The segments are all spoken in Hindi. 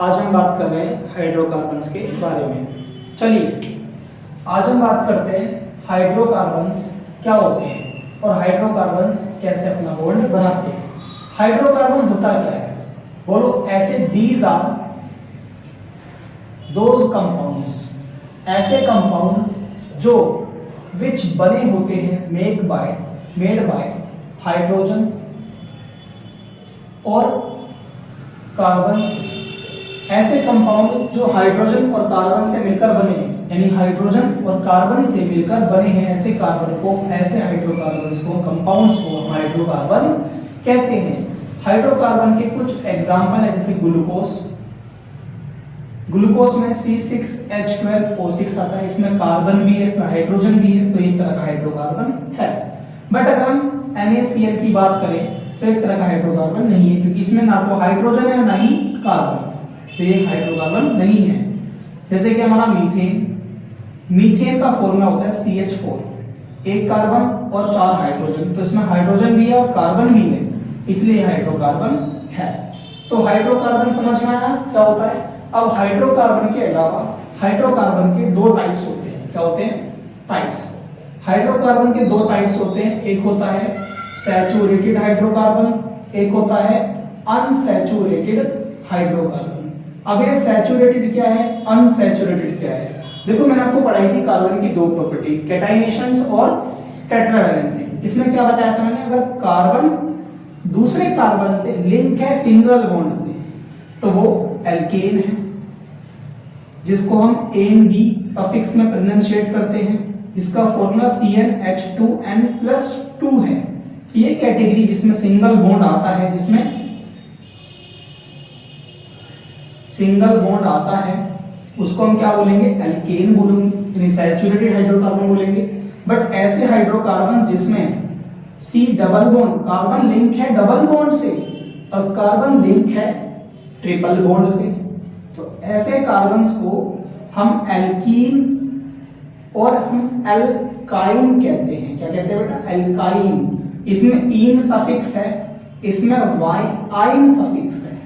आज हम बात कर रहे हैं हाइड्रोकार्बन्स के बारे में। चलिए आज हम बात करते हैं हाइड्रोकार्बन्स क्या होते हैं और हाइड्रोकार्बन्स कैसे अपना बॉन्ड बनाते हैं। हाइड्रोकार्बन होता क्या है, बोलो ऐसे दीज आर दोज कंपाउंड्स, ऐसे कंपाउंड जो विच बने होते हैं मेड बाय हाइड्रोजन और कार्बन से। ऐसे कंपाउंड जो हाइड्रोजन और कार्बन से मिलकर बने हैं, यानी हाइड्रोजन और कार्बन से मिलकर बने हैं, ऐसे हाइड्रोकार्बन्स को कंपाउंड्स को हम हाइड्रोकार्बन कहते हैं। हाइड्रोकार्बन के कुछ एग्जांपल है, जैसे ग्लूकोज में C6H12O6 आता है, इसमें कार्बन भी है, इसमें हाइड्रोजन भी है, तो एक तरह का हाइड्रोकार्बन है। बट अगर हम NaCl की बात करें तो एक तरह का हाइड्रोकार्बन नहीं है, क्योंकि इसमें ना तो हाइड्रोजन है ना ही कार्बन, तो ये हाइड्रोकार्बन नहीं है। जैसे कि हमारा मीथेन का फॉर्मूला होता है CH4, एक कार्बन और 4 हाइड्रोजन, तो इसमें हाइड्रोजन भी है और कार्बन भी है, इसलिए हाइड्रोकार्बन है। तो हाइड्रोकार्बन समझ में आया क्या होता है। अब हाइड्रोकार्बन के अलावा हाइड्रोकार्बन के दो टाइप्स होते हैं। क्या होते हैं? टाइप्स। हाइड्रोकार्बन के दो टाइप्स होते हैं, एक होता है सैचुरेटेड हाइड्रोकार्बन, एक होता है अनसैचुरेटेड हाइड्रोकार्बन। अब ये सैचुरेटेड क्या है, अनसैचुरेटेड क्या है? देखो मैंने आपको पढ़ाई थी कार्बन की दो प्रॉपर्टी, कैटाइनेशंस और टेट्रावैलेंसी। इसमें क्या बताया था मैंने, अगर कार्बन दूसरे कार्बन से लिंक है सिंगल बॉन्ड से तो वो एल्केन है, जिसको हम ANB सफिक्स में प्रोनाउंशिएट करते हैं। इसका फॉर्मूला CnH2n+2 है। ये कैटेगरी जिसमें सिंगल बॉन्ड आता है, उसको हम क्या बोलेंगे? एल्केन बोलेंगे, यानी सैचुरेटेड हाइड्रोकार्बन बोलेंगे। बट ऐसे हाइड्रोकार्बन जिसमें C double bond, carbon link है डबल बॉन्ड से और कार्बन लिंक है ट्रिपल बॉन्ड से, तो ऐसे कार्बन्स को हम एल्कीन और हम एल्काइन कहते हैं। क्या कहते हैं बेटा? एल्काइन। इसमें इन सफिक्स है, इसमें आइन सफिक्स है।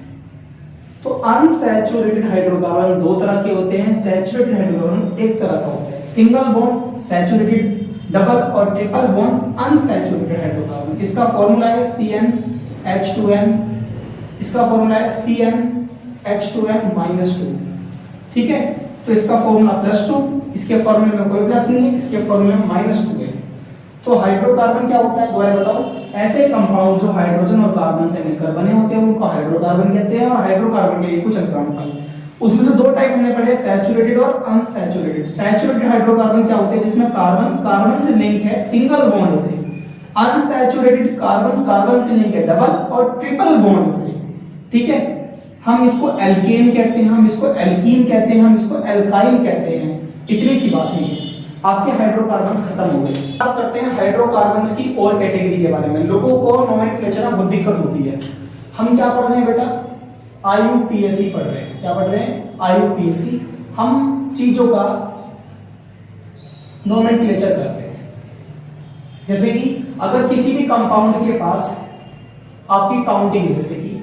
तो अनसैचुरेटेड हाइड्रोकार्बन दो तरह के होते हैं, सैचुरेटेड हाइड्रोकार्बन एक तरह का होता है, सिंगल बॉन्ड सैचुरेटेड, डबल और ट्रिपल बॉन्ड अनसैचुरेटेड हाइड्रोकार्बन। इसका फॉर्मूला है CnH2n, इसका फॉर्मूला है CnH2n-2। ठीक है, तो इसका फॉर्मूला +2, इसके फॉर्मूले में कोई प्लस नहीं है, इसके फॉर्मूले में -2 है। तो हाइड्रोकार्बन क्या होता है दोबारा बताओ? ऐसे कंपाउंड जो हाइड्रोजन और कार्बन से मिलकर बने होते हैं उनको हाइड्रोकार्बन कहते हैं। और हाइड्रोकार्बन के लिए कुछ एग्जांपल, उसमें से दो टाइप हमने पढ़े, सैचुरेटेड और अनसैचुरेटेड। सैचुरेटेड हाइड्रोकार्बन क्या होते हैं? जिसमें कार्बन से लिंक है सिंगल बॉन्ड से। अनसैचुरेटेड कार्बन से लिंक है डबल और ट्रिपल बॉन्ड से। ठीक है, हम इसको एल्केन कहते हैं, हम इसको एल्कीन कहते हैं, हम इसको एल्काइन कहते हैं। इतनी सी बात है, आपके हाइड्रोकार्बन्स खत्म हो गए। बात करते हैं हाइड्रोकार्बन्स की और कैटेगरी के बारे में। लोगों को नोमेनक्लेचर में बहुत दिक्कत होती है। हम क्या पढ़ रहे हैं बेटा? IUPAC पढ़ रहे हैं। क्या पढ़ रहे हैं? IUPAC। हम चीजों का नोमेनक्लेचर कर रहे हैं। जैसे कि अगर किसी भी कंपाउंड के पास आपकी काउंटिंग है, जैसे कि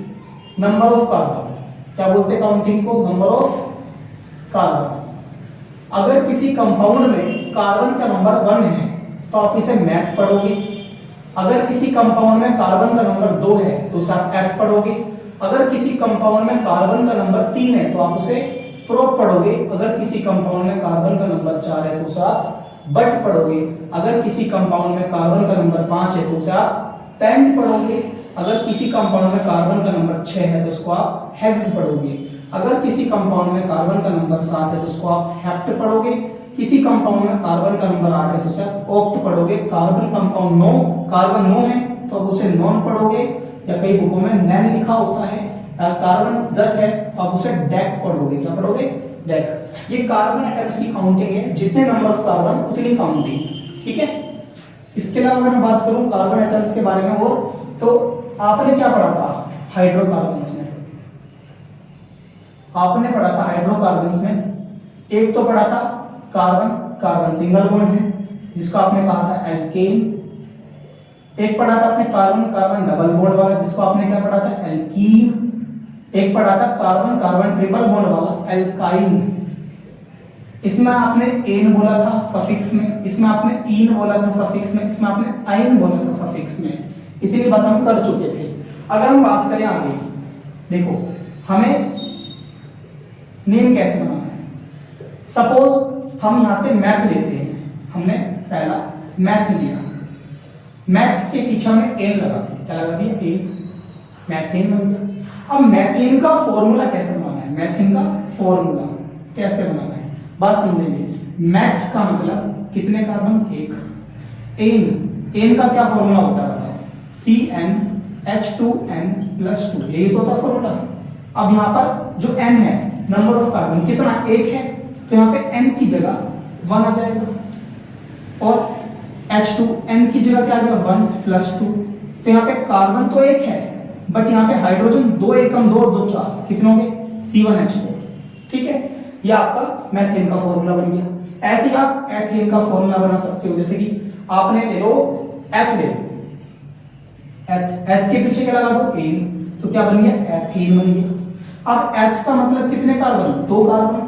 नंबर ऑफ कार्बन, क्या बोलते हैं काउंटिंग को? Number of carbon. अगर किसी कंपाउंड में कार्बन का नंबर 1 है तो आप इसे मैथ पढ़ोगे। अगर किसी कंपाउंड में कार्बन का नंबर 2 है तो उसे आप एफ पढ़ोगे। अगर किसी कंपाउंड में कार्बन का नंबर 3 है तो आप उसे प्रोप पढ़ोगे। अगर किसी कंपाउंड में कार्बन का नंबर 4 है तो उसे आप बट पढ़ोगे। अगर किसी कंपाउंड में कार्बन का नंबर 5 है तो उसे आप पेंट पढ़ोगे। अगर किसी कंपाउंड में कार्बन का नंबर 6 है तो उसको आप हेक्स पढ़ोगे। अगर किसी कंपाउंड में कार्बन का नंबर 7 है तो उसको आप हेप्ट पढ़ोगे। किसी कंपाउंड में कार्बन का नंबर 8 है तो उसे आप ऑक्ट पढ़ोगे। कार्बन 9 है तो आप उसे नॉन पढ़ोगे, या कई बुकों में नैन लिखा होता है। कार्बन 10 है तो आप उसे डेक पढ़ोगे। क्या पढ़ोगे? डेक। ये कार्बन एटम्स की काउंटिंग है, जितने नंबर ऑफ कार्बन उतनी काउंटिंग। ठीक है, इसके अलावा अगर मैं बात करूं कार्बन एटम्स के बारे में और, तो आपने क्या पढ़ा था हाइड्रोकार्बन्स में? आपने पढ़ा था हाइड्रोकार्बन्स में, एक तो पढ़ा था कार्बन सिंगल बॉन्ड है जिसको आपने कहा था एल्केन। एक पढ़ा था आपने कार्बन डबल बॉन्ड वाला जिसको आपने क्या पढ़ा था? एल्कीन। एक पढ़ा था कार्बन कार्बन ट्रिपल बॉन्ड वाला एल्काइन, इसमें आपने एन बोला था सफिक्स में, इसमें आपने ईन बोला था सफिक्स में, इसमें आपने आइन बोला था सफिक्स में। इतनी बात हम कर चुके थे। अगर हम बात करें आगे, देखो हमें नेम कैसे बनाना है। सपोज हम यहां से मैथ लेते हैं, हमने पहला मैथ लिया, मैथ के पीछे हमने एन लगा दिया, क्या लगा दिया, एन, मैथेन बन गया। अब मैथेन का फॉर्मूला कैसे बनाना है, मैथेन का फॉर्मूला कैसे बनाना है बात समझेंगे। मैथ का मतलब कितने कार्बन, एक। एन का क्या फॉर्मूला होता है बताओ, CnH2n+2, यही तो होता फॉर्मूला। अब यहाँ पर जो n है, नंबर ऑफ कार्बन कितना, एक है, तो यहाँ पे n की जगह 1 आ जाएगा, और H2n की जगह क्या आ गया 1+2। तो यहाँ पे कार्बन तो एक है, बट यहाँ पे हाइड्रोजन 2 एकम 2 और 2 4, कितने होंगे, C1H4। ठीक है, ये आपका मैथेन का फॉर्मूला बन गया। ऐसे ही आप एथेन का फॉर्मूला बना सकते हो, जैसे कि आपने ले लो एथ ले लो, एथ के पीछे क्या लगा दो, एन, तो क्या बन गया, एथेन बन गया। अब एथ का मतलब कितने कार्बन, 2 कार्बन।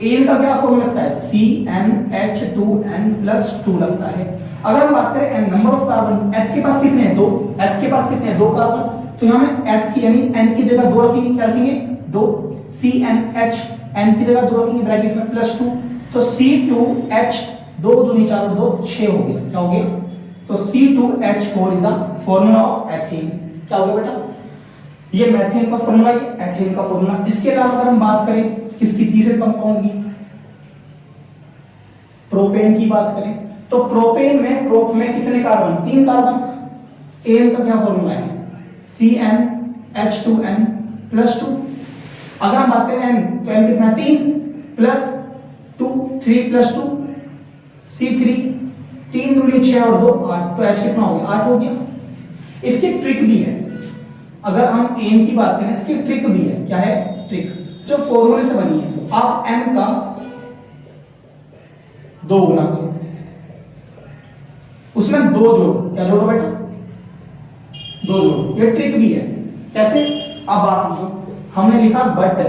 एन का क्या फॉर्मूला लगता है, CnH2n+2 लगता है। अगर हम बात करें एन, नंबर ऑफ कार्बन, एथ के पास कितने हैं, 2, एथ के पास कितने हैं, 2 कार्बन, तो यहां में एथ की यानी एन की जगह 2 रखेंगे, क्या रखेंगे, 2, CnH n की जगह 2 रखेंगे ब्रैकेट में +2, तो C2H 2 दूनी 4 और 2 6 हो गया, क्या हो गया, तो C2H4 is a formula of ethane. क्या हो गया बेटा, ये मैथेन का फॉर्मूला, ये एथेन का फॉर्मूला। इसके अलावा अगर हम बात करें किसकी, तीसरे कंपाउंड की, प्रोपेन की बात करें, तो प्रोपेन में, प्रोप में कितने कार्बन, 3 कार्बन। एन का क्या फॉर्मूला है, CnH2n+2। अगर हम बात करें n, तो n कितना, 3 प्लस 2, 3+2, C3, 3 दूनी 6 और 2 8, तो H कितना हो गया, 8 हो गया। इसकी ट्रिक भी है, अगर हम n की बात करें, इसकी ट्रिक भी है, क्या है ट्रिक, जो फॉर्मूले से बनी है। आप n का 2 गुना करो, उसमें 2 जोड़ो, क्या जोड़ो बेटा, 2 जोड़ो, ये ट्रिक भी है। कैसे, अब बात समझो, हमने लिखा बट ए,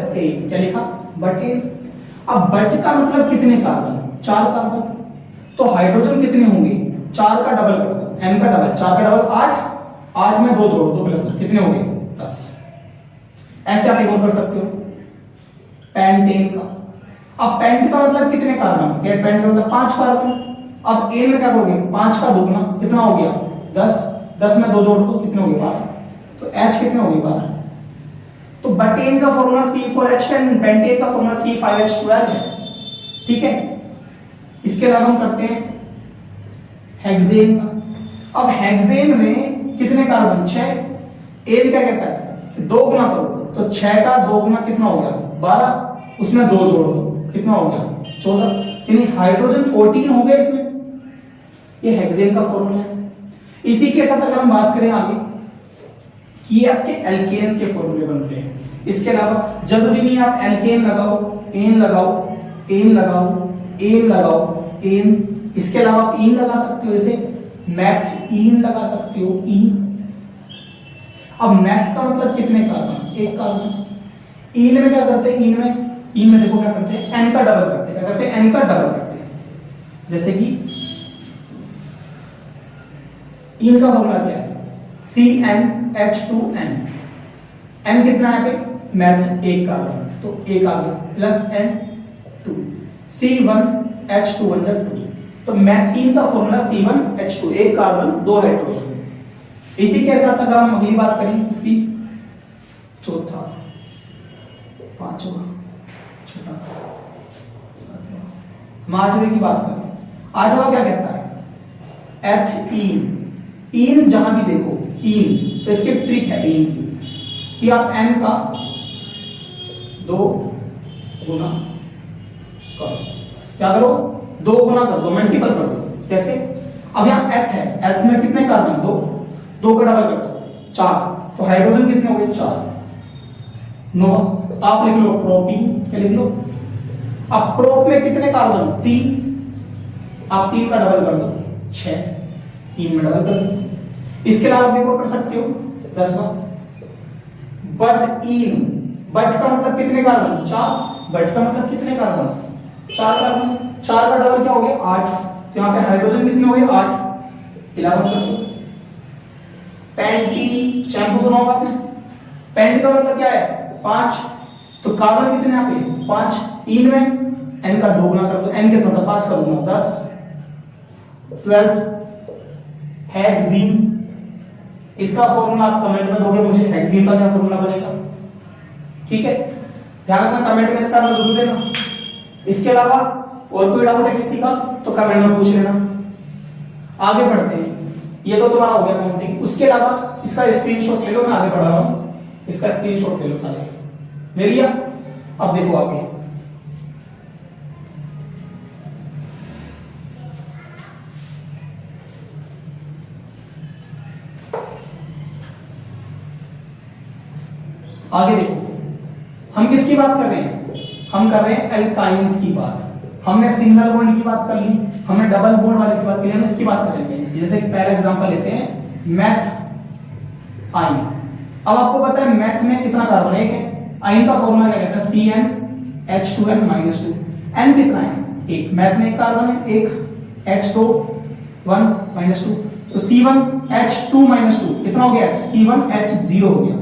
क्या लिखा, बट ए। अब बट का मतलब कितने कार्बन, 4 कार्बन, तो हाइड्रोजन कितने होंगे, 4 का डबल कर दो, n का डबल, 4 का डबल 8, 8 में 2 जोड़ दो, प्लस 2 कितने होंगे, 10। ऐसे आप एक और कर सकते हो पेंटेन का। अब पेंट का मतलब कितने कार्बन, पेंट का मतलब 5 कार्बन। अब ए में क्या करोगे, 5 का दोगुना कितना हो गया, 10, 10 में 2 जोड़ दो, कितने हो गए, 12, तो H कितने हो गए, 12। तो बटेन का फॉर्मूला C4H10, पेंटेन का फॉर्मूला C5H12 है। ठीक है, इसके अलावा हम करते हैं हेक्सेन का। अब हेक्सेन में कितने कार्बन, 6। एन क्या कहता है, 2 गुना करो, तो 6 का 2 गुना कितना हो गया, 12, उसमें 2 जोड़ दो, कितना हो गया, 14, यानी हाइड्रोजन 14 हो गए इसमें। ये हेक्सेन का फॉर्मूला है। इसी के साथ अगर हम बात करें आगे कि ये आपके एल्केन्स के फॉर्मूले बन रहे हैं। इसके अलावा जरूरी नहीं आप एल्केन लगाओ, एन लगाओ, एन लगाओ, एन लगाओ, एन, इसके अलावा आप ईन लगा सकते हो, जैसे मैथ ईन लगा सकते हो, ईन। अब मैथ का मतलब कितने कार्बन, 1 कार्बन। ईन में क्या करते हैं, ईन में देखो क्या करते हैं, एन का डबल करते हैं, क्या करते हैं, एन का डबल करते हैं। जैसे कि ईन का फॉर्मूला क्या है, CnH2n, n कितना है पे, मैथ 1 कार्बन, तो 1 आ गया, प्लस n2, C1H2 2, तो मैथीन का फॉर्मूला C1H2, 1 कार्बन 2 हाइड्रोजन। इसी के साथ अगर हम अगली बात करें इसकी, चौथा, पांचवा, छठा, सातवां, हम 8वें की बात करें। 8वां क्या कहता है, एथीन। ईन जहां भी देखो ईन, तो इसकी ट्रिक है ईन की कि आप n का 2 गुना करो, क्या करो, 2 गुना कर दो, मल्टीपल कर दो। कैसे, अब यहां एथ है, एथ में कितने कार्बन, 2, 2 का डबल कर दो, 4, तो हाइड्रोजन कितने हो गए, 4, 9। आप लिख लो प्रोपीन, क्या लिख लो, अब प्रोप में कितने कार्बन, 3, आप 3 का डबल कर दो, 6, 3 में डबल कर दो। इसके अलावा आप एक और कर सकते हो, 10वां बट इन, बट का मतलब कितने कार्बन, 4, बट का मतलब कितने कार्बन, 4 कार्बन, 4 का डबल क्या हो गया 8, तो यहाँ पे हाइड्रोजन कितने हो गए 8, 11 कर दो। पेंटी, शैम्पू सुना होगा आपने, पेंट का मतलब क्या है 5, तो कार्बन कितने यहाँ पे 5, 3 में n का 2 गुना कर दो, n कितना था 5 का 2 गुना 10, 12 हेक्सीन। इसका फॉर्मूला आप कमेंट में दोगे मुझे, हेक्सीन का क्या फॉर्मूला बनेगा, ठीक है, ध्यान रखना कमेंट में इसका आंसर जरूर देना। इसके अलावा और कोई डाउट है किसी का तो कमेंट में पूछ लेना। आगे बढ़ते हैं, ये तो तुम्हारा हो गया काउंटिंग, उसके अलावा इसका स्क्रीनशॉट ले लो, मैं आगे बढ़ा रहा हूं, इसका स्क्रीनशॉट ले लो, सारे ले लिया। अब देखो आगे, आगे देखो हम किसकी बात कर रहे हैं, हम कर रहे हैं एल्काइंस की बात। हमने सिंगल बॉन्ड की बात कर ली, हमने डबल बॉन्ड वाले की बात की, हम इसकी बात करेंगे इसकी। जैसे पहला एग्जांपल लेते हैं मैथ आइन। अब आपको पता है मैथ में कितना कार्बन है, एक है, आइन का फॉर्मूला क्या कहता है CnH2n - 2, n कितना है, एक, मैथ में एक कार्बन है, एक H2 1 - 2, तो C1H2 - 2 कितना हो गया, C1H0 हो गया।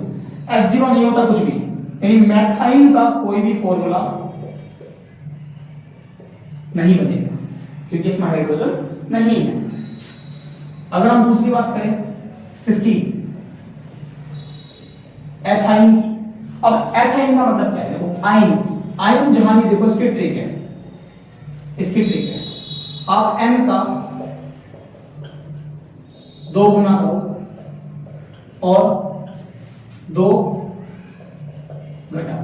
H0 नहीं होता कुछ भी, यानी मैथाइन का कोई भी फॉर्मूला नहीं बनेगा क्योंकि इसमें हाइड्रोजन नहीं है। अगर हम दूसरी बात करें किसकी, एथाइन की। अब एथाइन का मतलब क्या है, देखो आइन, आइन जहां भी देखो इसकी ट्रिक है, इसकी ट्रिक है, आप n का 2 गुना करो और 2 घटाओ।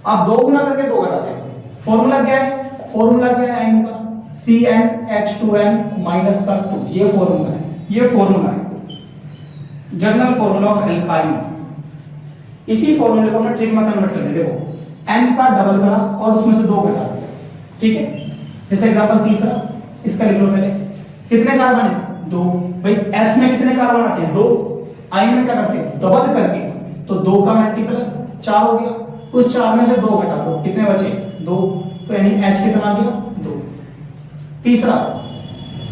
आप 2 गुना करके 2 घटाते हैं, फॉर्मूला क्या है, फॉर्मूला क्या है आयन का CnH2n - 2, ये फॉर्मूला है, ये फॉर्मूला है जनरल फॉर्मूला ऑफ एल्काइन। इसी फॉर्मूले को मैं ट्रिक में कन्वर्ट करने, देखो n का डबल करा और उसमें से 2 घटा दिया, ठीक है। जैसे एग्जांपल तीसरा, इसका लिख लो पहले, कितने कार्बन है 2, भाई एथ में कितने कार्बन आते हैं 2, आयन में क्या करते हैं डबल करके, तो 2 का मल्टीपल 4 हो गया, उस 4 में से 2 घटा दो, कितने बचे 2, तो यानी H कितना आ गया 2। तीसरा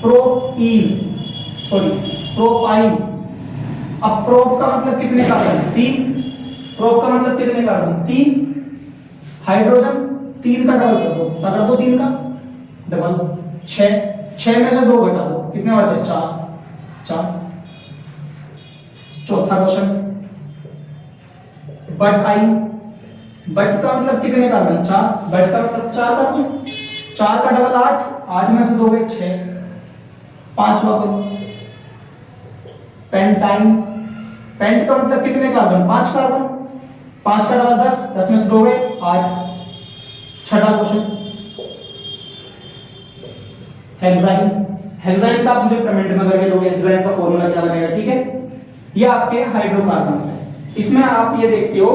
प्रोपीन, सॉरी प्रोपाइन। अब प्रोप का मतलब कितने कार्बन, 3, प्रोप का मतलब कितने कार्बन 3, हाइड्रोजन 3 का डबल कर दो, पकड़ दो 3 का डबल 6, 6 में से 2 घटा दो, कितने बचे 4। चौथा क्वेश्चन बट आइन, बट का मतलब कितने कार्बन 4, बट का मतलब 4 कार्बन, 4 का डबल 8, 8 में से 2 गए 6। पांचवा करो पेंटाइन, पेंट का मतलब कितने कार्बन 5 कार्बन, 5 का डबल 10, 10 में से 2 गए 8। छठा क्वेश्चन हेक्साइन, हेक्साइन का आप मुझे कमेंट में करके दोगे हेक्साइन का फॉर्मूला क्या बनेगा, ठीक है। ये आपके हाइड्रोकार्बन्स है, इसमें आप ये देखते हो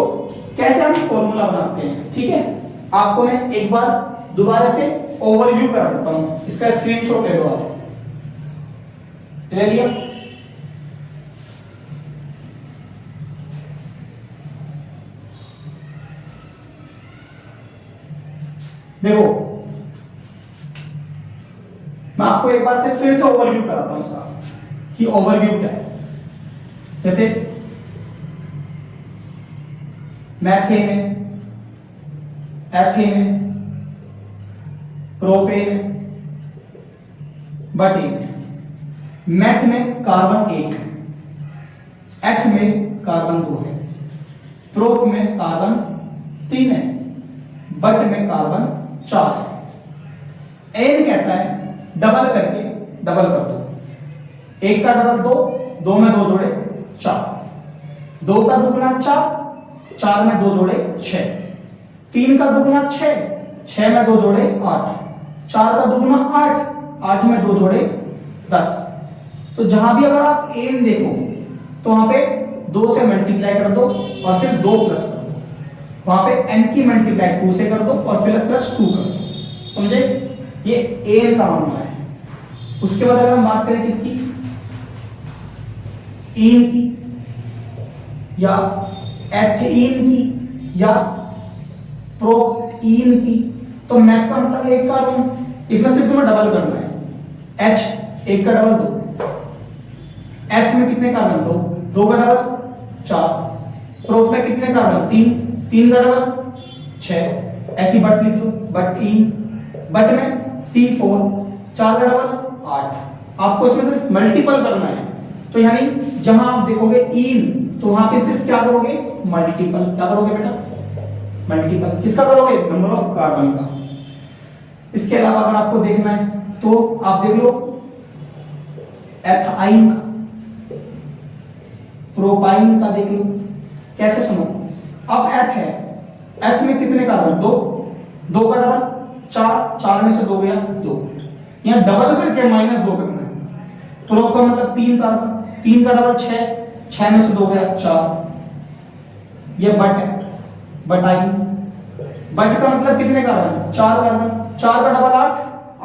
कैसे हम फॉर्मूला बनाते हैं, ठीक है। आपको मैं एक बार दोबारा से ओवरव्यू करा देता हूं, इसका स्क्रीनशॉट ले लो, आप ले लिया। देखो मैं आपको एक बार से फिर से ओवरव्यू कराता हूं इसका कि ओवरव्यू क्या है। जैसे मैथेन है, एथेन है, प्रोपेन है, बटेन है। मैथ में कार्बन 1 है, एथ में कार्बन 2 है, प्रोप में कार्बन 3 है, बट में कार्बन 4 है। एन कहता है डबल करके डबल कर दो, 1 का डबल 2, 2 में 2 जोड़े 4, 2 का दुगुना 4, 4 में 2 जोड़े 6, 3 का दुगुना 6, 6 में 2 जोड़े 8, 4 का दुगुना 8, 8 में 2 जोड़े 10। तो जहां भी अगर आप एन देखो तो वहां पे 2 से मल्टीप्लाई कर दो और फिर 2 प्लस कर दो, वहां पे n की मल्टीप्लाई 2 से कर दो और फिर प्लस 2 कर दो, समझे। ये एन का मामला है। उसके बाद अगर हम बात करें किसकी, इन की या एथेन की या प्रोपीन की। तो मैथ का मतलब एक कार्बन, इसमें सिर्फ तुम्हें डबल करना है, H एक का डबल 2, एथ में कितने कार्बन 2, 2 का डबल 4, प्रोप में कितने कार्बन 3, 3 का डबल 6, ऐसी बट लिख लो, बट इन, बट में C4 4 का डबल 8। आपको इसमें सिर्फ मल्टीपल करना है, तो यानी जहां आप देखोगे इन तो वहां पे सिर्फ क्या करोगे, मल्टीपल। क्या करोगे बेटा, मल्टीपल। किसका करोगे, नंबर ऑफ कार्बन का। इसके अलावा अगर आपको देखना है तो आप देख लो एथाइन का, प्रोपाइन का देख लो। कैसे, सुनो, अब एथ है, एथ में कितने कार्बन 2, 2 का डबल 4, 4 में से 2 गया 2, यहां डबल करके -2 करना है। प्रो का मतलब 3 कार्बन, 3 का डबल 6, 6 में से 2 गया 4। ये बट है, बटाइन। बट का मतलब कितने कार्बन 4 कार्बन, 4 का डबल 8,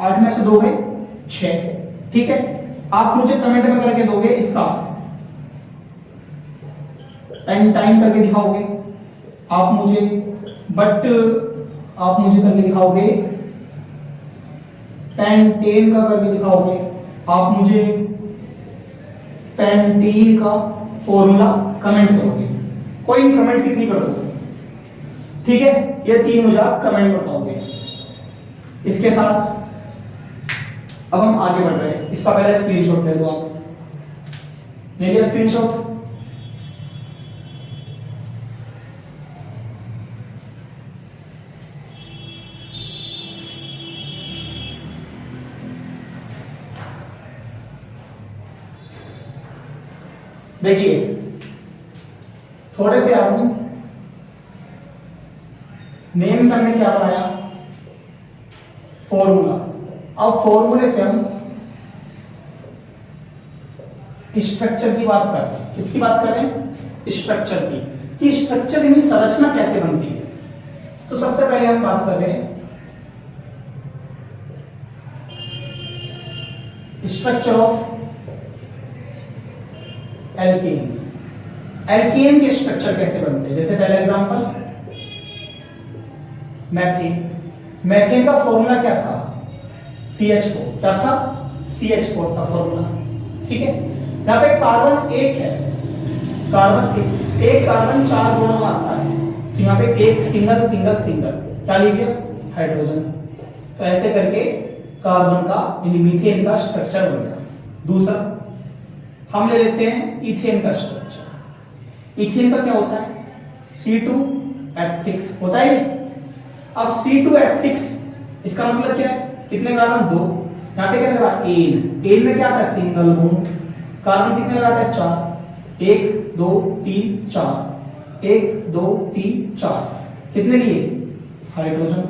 8 में से 2 गए 6। ठीक है, आप मुझे कमेंट में करके दोगे इसका पेंटाइन करके दिखाओगे, आप मुझे करके दिखाओगे, पेंटेन का करके दिखाओगे, आप मुझे पेंटीन का फॉर्मूला कमेंट करोगे। कोई कमेंट कितनी कर दोगे, ठीक है, ये 3 मुझे आप कमेंट बताओगे। इसके साथ अब हम आगे बढ़ रहे हैं। इसका पहले स्क्रीनशॉट ले लो, आप ले लिया स्क्रीनशॉट। देखिए थोड़े से आप नेम सर ने क्या बनाया, फॉर्मूला। अब फॉर्मूले से हम स्ट्रक्चर की बात करते हैं। किसकी बात कर रहे हैं, स्ट्रक्चर की, कि स्ट्रक्चर यानी संरचना कैसे बनती है। तो सबसे पहले हम बात कर रहे हैं स्ट्रक्चर ऑफ एल्केन्स। एल्केन के स्ट्रक्चर कैसे बनते हैं, जैसे पहला एग्जांपल मैथेन। मैथेन का फॉर्मूला क्या था, CH4। क्या था, CH4 का फॉर्मूला। ठीक है, यहां पे कार्बन एक है, कार्बन एक कार्बन 4 गुणों में आता है, तो यहां पे एक सिंगल सिंगल सिंगल क्या लीजिए, हाइड्रोजन। तो ऐसे करके कार्बन का यानी मीथेन का स्ट्रक्चर बन गया। दूसरा हम ले लेते हैं इथेन का स्ट्रक्चर। इथेन का क्या होता है, C2H6 होता है। अब C2H6 इसका मतलब क्या है, कितने कार्बन 2, यहाँ पे क्या लगा एन, एन में क्या आता है सिंगल बॉन्ड, कार्बन कितने लगाता है 4, 1 2 3 4, 1 2 3 4, कितने लिए, हाइड्रोजन।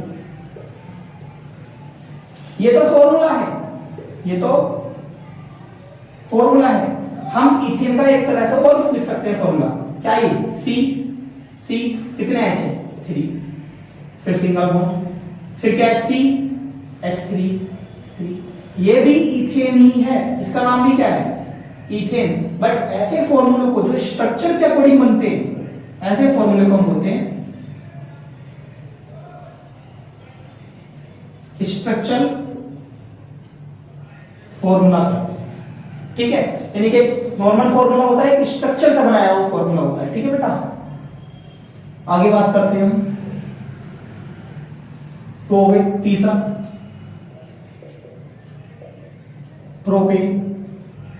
ये तो फॉर्मूला है, ये तो फॉर्मूला है। हम इथेन का एक तरह से और लिख सकते हैं फॉर्मूला, क्या ये C कितने H है 3, फिर सिंगल बॉन्ड, फिर क्या है CH3, ये भी इथेन ही है, इसका नाम भी क्या है इथेन। बट ऐसे फॉर्मूले को जो स्ट्रक्चर के अकॉर्डिंग बनते हैं, ऐसे फॉर्मूले को हम बोलते हैं स्ट्रक्चर फॉर्मूला कहते हैं। ठीक है, यानी कि नॉर्मल फॉर्मूला होता है, एक स्ट्रक्चर से बनाया हुआ फॉर्मूला होता है। ठीक है बेटा, आगे बात करते हैं हम। तो हो गए तीसरा प्रोपेन।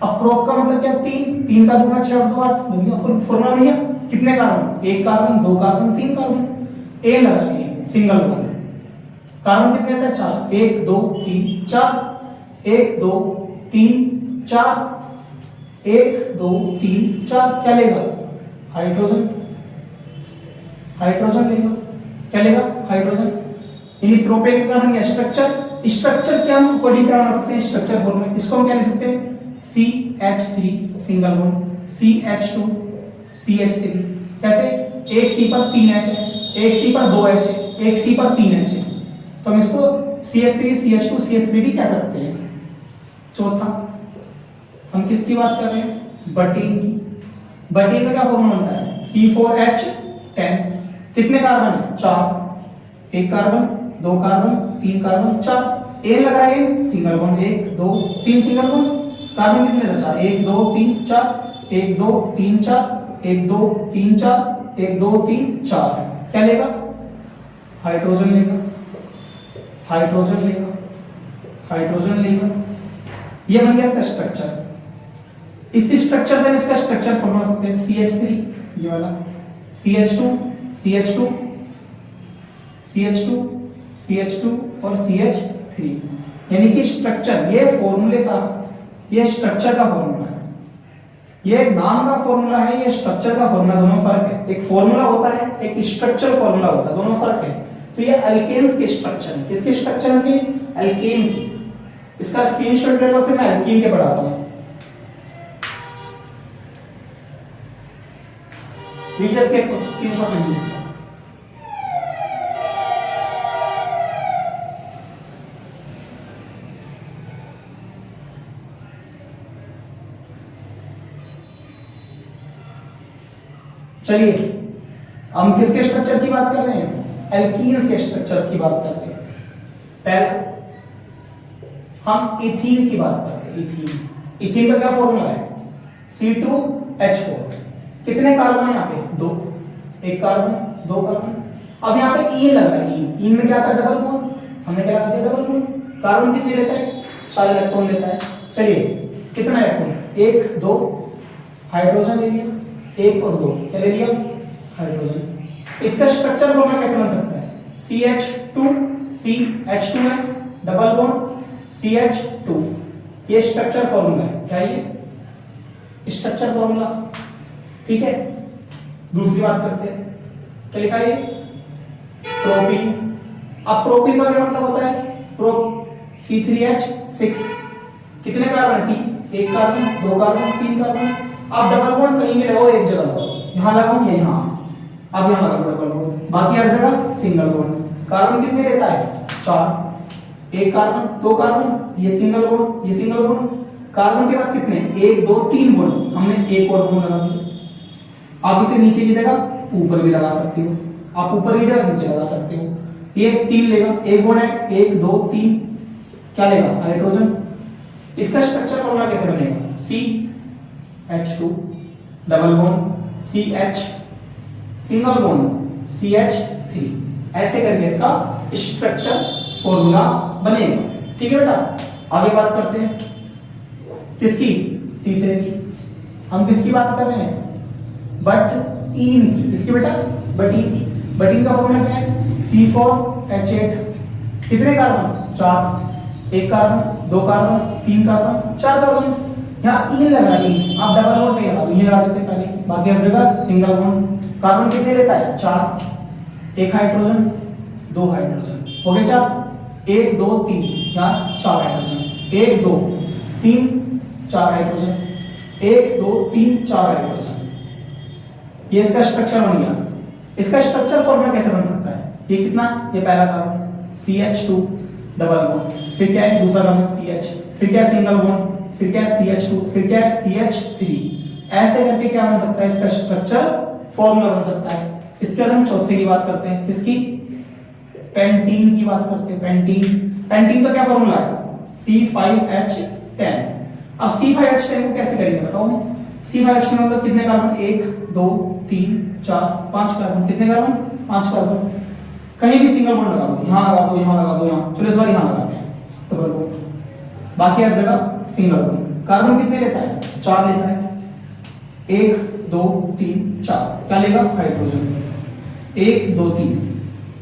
अब प्रोप का मतलब क्या, 3 का 2 6 और 2 8 फॉर्मूला नहीं है, कितने कार्बन, 1 कार्बन 2 कार्बन 3 कार्बन, ए लगा ए सिंगल बॉन्ड। कार्बन कितने होते हैं 4, 1 2 3 4, 1 2 3 4, 1 2 3 4, क्या लेगा हाइड्रोजन, हाइड्रोजन लेगा, क्या लेगा हाइड्रोजन। यानी प्रोपेन का कार्बन स्ट्रक्चर, स्ट्रक्चर क्या हम कोडिंग करा सकते हैं, स्ट्रक्चर फॉर्मूला, इसको हम क्या लिख सकते हैं CH3 single bond, CH2 CH3। कैसे, एक C पर 3 H है, एक C पर 2 H है, एक C पर 3 H है, तो हम इसको CH3 CH2 CH3 भी कह सकते हैं। चौथा हम किसकी बात कर रहे हैं, बटीन की। बटीन का क्या फॉर्मूला बनता है C4H10, कितने कार्बन है? 4, एक कार्बन, दो कार्बन, तीन कार्बन, 4। एन लगाए, single bond, 1 2 3 single bond. Carbon कितने बचा? 1 2 3 4, 1 2 3 4, 1 2 3 4, 1 2 3 4। क्या लेगा? हाइड्रोजन लेगा, हाइड्रोजन लेगा, हाइड्रोजन लेगा। ये बन गया इसका स्ट्रक्चर। इस स्ट्रक्चर से हम इसका स्ट्रक्चर फॉर्म कर सकते हैं, CH3 ये वाला, CH2 CH2 CH2 CH2 और CH3। यानी कि स्ट्रक्चर, ये फॉर्मूले का, ये स्ट्रक्चर का फॉर्मूला है, ये नाम का फॉर्मूला है, ये स्ट्रक्चर का फॉर्मूला, दोनों फर्क है। एक फॉर्मूला होता है, एक स्ट्रक्चर फॉर्मूला होता है, दोनों फर्क है। तो ये अल्केन्स के स्ट्रक्चर है। किसके स्ट्रक्चर है? अल्केन की। इसका स्क्रीनशॉट ले लो, फिर मैं अल्कीन के पढ़ाता हूं। लीजिए इसके स्क्रीनशॉट ले लीजिए इसका। चलिए हम किसके स्ट्रक्चर की बात कर रहे हैं? एल्कीन्स के स्ट्रक्चर्स की बात कर रहे हैं। पहला हम इथीन की बात कर रहे हैं। इथीन, इथीन का क्या फॉर्मूला है? C2H4। कितने कार्बन है यहाँ पे? 2, एक कार्बन, दो कार्बन। अब यहाँ पे ईन लग रहा है, ईन में क्या था? Double bond. हमने क्या लगा दिया? Double bond. कार्बन कितने लेता है? 4 इलेक्ट्रॉन लेता है। चलिए कितना इलेक्ट्रॉन? 1 2 हाइड्रोजन ले लिया, 1 और 2 क्या ले लिया? हाइड्रोजन। इसका स्ट्रक्चर फॉर्मूला कैसे बन सकता है? CH2 CH2 है, डबल बॉन्ड CH2। ये स्ट्रक्चर फॉर्मूला है। क्या ये? स्ट्रक्चर फॉर्मूला, ठीक है। दूसरी बात करते हैं, क्या लिखा है? प्रोपीन। अब प्रोपीन का क्या मतलब होता है? C3H6। कितने कार्बन है? 3, एक कार्बन, दो कार्बन, तीन कार्बन। अब डबल बॉन्ड कहीं भी लगाओ, एक जगह लगाओ, यहां लगाओ या यहां। अब यहां लगाओ डबल बॉन्ड, बाकी हर जगह सिंगल बॉन्ड। कार्बन कितने लेता है? 4, एक कार्बन, दो कार्बन, ये सिंगल बॉन्ड, ये सिंगल बॉन्ड। कार्बन के पास कितने? 1 2 3 बॉन्ड, हमने एक और बॉन्ड लगा दिया। आप इसे नीचे की जगह ऊपर भी लगा सकते हो, आप ऊपर की जगह नीचे लगा सकते हो। ये 3 लेगा, एक बॉन्ड है, 1 2 3, क्या लेगा? हाइड्रोजन। इसका स्ट्रक्चर फॉर्मूला कैसे बनेगा? CH2 double bond CH, single bond CH3। ऐसे करके इसका स्ट्रक्चर फॉर्मूला बनेगा। ठीक है बेटा, आगे बात करते हैं किसकी? तीसरे की। हम किसकी बात कर रहे हैं? बटीन की। किसकी बेटा? बटीन की। बटीन का फॉर्मूला क्या है? C4H8। कितने कार्बन? 4, एक कार्बन, दो कार्बन, तीन कार्बन, 4 कार्बन। यहाँ ईन लगा दी, आप डबल बॉन्ड नहीं लगा, ये लगा देते पहले, बाकी हर जगह सिंगल बॉन्ड। कार्बन कितने लेता है? 4, एक हाइड्रोजन, दो हाइड्रोजन, हो गए 4, 1 2 3, यहाँ 4 हाइड्रोजन, 1 2 3 4 हाइड्रोजन, 1 2 3 4 हाइड्रोजन। ये इसका स्ट्रक्चर बन गया। इसका स्ट्रक्चर फॉर्मूला कैसे बन सकता है? ये कितना? ये पहला कार्बन CH2 डबल बॉन्ड, फिर क्या है? दूसरा कार्बन CH, फिर क्या? सिंगल बॉन्ड, फिर क्या? CH2, फिर क्या? CH3। ऐसे करके क्या बन सकता है? इसका स्ट्रक्चर फॉर्मूला बन सकता है। इसके बाद हम चौथे की बात करते हैं। किसकी? पेंटीन की बात करते हैं। पेंटीन, पेंटीन का क्या फॉर्मूला है? C5H10। अब C5H10 को कैसे करेंगे बताओ? C5H10 मतलब कितने कार्बन? 1 2 3 4 5 कार्बन। कितने कार्बन? 5 कार्बन। कहीं भी सिंगल बॉन्ड लगा दो, यहां लगा दो, यहां लगा दो, यहां। चलो इस बार यहां लगाते हैं डबल बॉन्ड, बाकी हर जगह सिंगल बॉन्ड। कार्बन कितने लेता है? 4 लेता है। 1 2 3 4, क्या लेगा? हाइड्रोजन। 1 2 3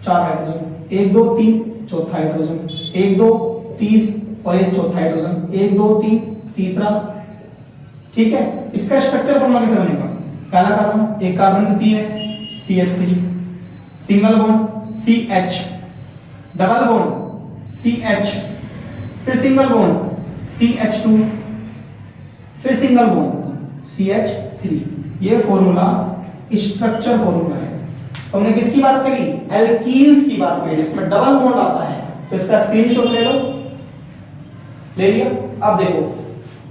4 हाइड्रोजन, 1 2 3 चौथा हाइड्रोजन, 1 2 30 और एक चौथा हाइड्रोजन, 1 2 3 तीसरा। ठीक है, इसका स्ट्रक्चर फॉर्मूला कैसे बनेगा? पहला कार्बन, एक कार्बन तो 3 है, CH3, single bond CH, double bond CH, फिर सिंगल बॉन्ड CH2, फिर सिंगल बॉन्ड CH3। ये फॉर्मूला स्ट्रक्चर फॉर्मूला है। तो हमने किसकी बात करी? एल्कीन्स की बात करी, जिसमें डबल बॉन्ड आता है। तो इसका स्क्रीनशॉट ले लो, ले लिया। अब देखो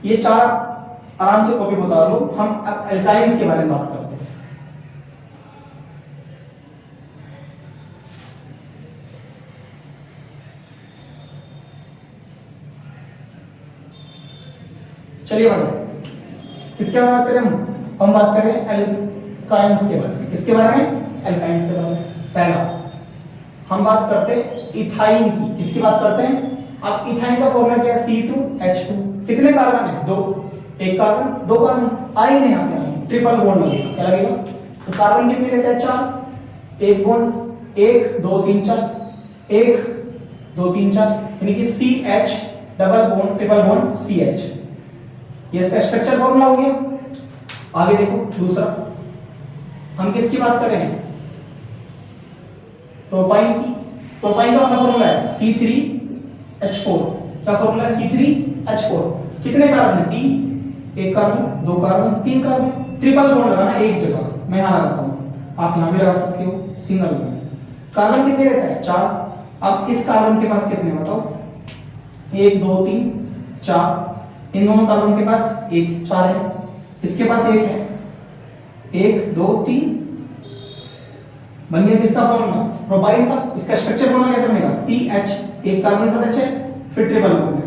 ये 4 आराम से कॉपी बता लो। हम अब एल्काइंस के बारे में बात करते हैं। चलिए भाई, किसके बारे में बात करें हम बात करें एल्काइंस के बारे में। किसके बारे में? एल्काइंस के बारे में। पहला हम बात करते हैं इथाइन की। किसकी बात करते हैं? अब इथाइन का फॉर्मूला क्या है? C2H2। कितने कार्बन है? 2। एक कार्बन, 2 कार्बन, आइन है यहाँ पे, आइन, ट्रिपल बॉन्ड लगेगा। क्या लगेगा? तो कार्बन कितने लेते हैं? 4। एक बॉन्ड, 1 2 3 4, 1 2 3 4, यानी कि CH double bond triple bond CH। ये इसका स्ट्रक्चर फॉर्मूला हो गया। आगे देखो दूसरा, हम किसकी बात कर रहे हैं? प्रोपाइन की। प्रोपाइन का फॉर्मूला है C3H4। क्या फॉर्मूला है? C3H4। कितने कार्बन है? 3। एक carbon, 2 carbon, 3 carbon, triple bond लगाना एक जगह, मैं यहां लगाता हूं, आप यहां भी लगा सकते हो, सिंगल बॉन्ड। कार्बन कितने रहता है? 4। अब इस कार्बन के पास कितने बताओ? 1 2 3 4। इन दोनों कार्बन के पास 1 4 है, इसके पास 1 है, 1 2 3। बन गया किसका फॉर्मूला? प्रोपाइन का। इसका स्ट्रक्चर फॉर्मूला कैसे बनेगा? CH, एक कार्बन के साथ H है, फिर ट्रिपल बॉन्ड है,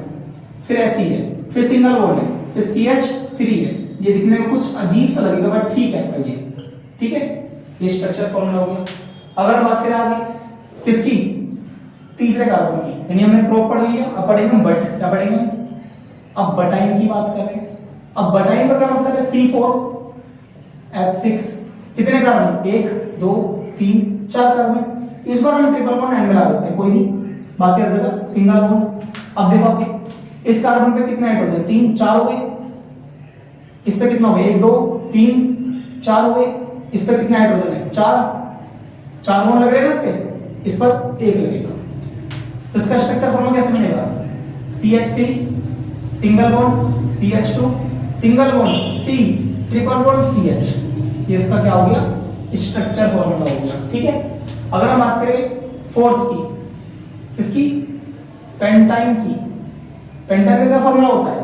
फिर Fe है, फिर सिंगल बॉन्ड है, फिर CH3 है। ये दिखने में कुछ अजीब सा लगेगा बट ठीक है भाई, ये ठीक है। ये स्ट्रक्चर फॉर्मूला हो गया। अगर बात करें आगे किसकी? तीसरे कार्बन की, यानी हमने प्रो पढ़ लिया, अब पढ़ेंगे हम बट। क्या पढ़ेंगे? अब बटाइन की बात कर रहे हैं। अब बटाइन का क्या मतलब है? C4H6। कितने कार्बन? 1 2 3 4 कार्बन। इस बार हम ट्रिपल बॉन्ड एंड मिला देते हैं, कोई नहीं, बाकी हर जगह सिंगल बॉन्ड। अब देखो आगे, इस कार्बन पे कितने हाइड्रोजन? 3 4 हो गए। इस पे कितना हो गया? 1 2 3 4 हो गए। इस पे कितने हाइड्रोजन है? 4 बॉन्ड लग रहे हैं इस पे, इस पर 1 लगेगा। तो इसका स्ट्रक्चर फॉर्मूला कैसे बनेगा? CH3 single bond CH2 single bond C triple bond CH। ये इसका क्या हो गया? स्ट्रक्चर फॉर्मूला हो गया। ठीक है। अगर हम बात करें फोर्थ की, इसकी पेंटाइन की। पेंटाइन का फॉर्मूला होता है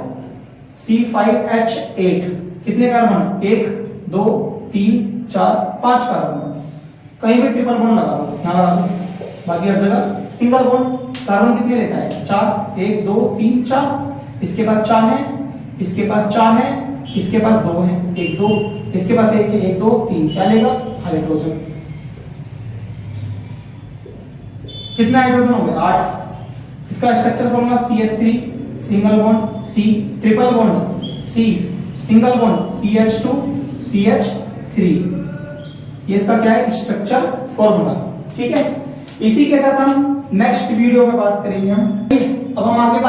C5H8। कितने कार्बन? 1 2 3 4 5 कार्बन। कहीं भी ट्रिपल बॉन्ड लगा दो, यहां लगा दो, बाकी हर जगह सिंगल बॉन्ड। कार्बन कितने लेता है? 4। 1 2 3 4। इसके पास 4 है, इसके पास 4 है, इसके पास 2 है, 1 2, इसके पास 1 है, 1 2 3। क्या लेगा? हाइड्रोजन। कितने हाइड्रोजन हो गए? 8। इसका structure formula CH3 single bond C triple bond C single bond CH2 CH3। ये इसका क्या है? Structure formula. ठीक है। इसी के साथ हम नेक्स्ट वीडियो में बात करेंगे हम। अब हम आगे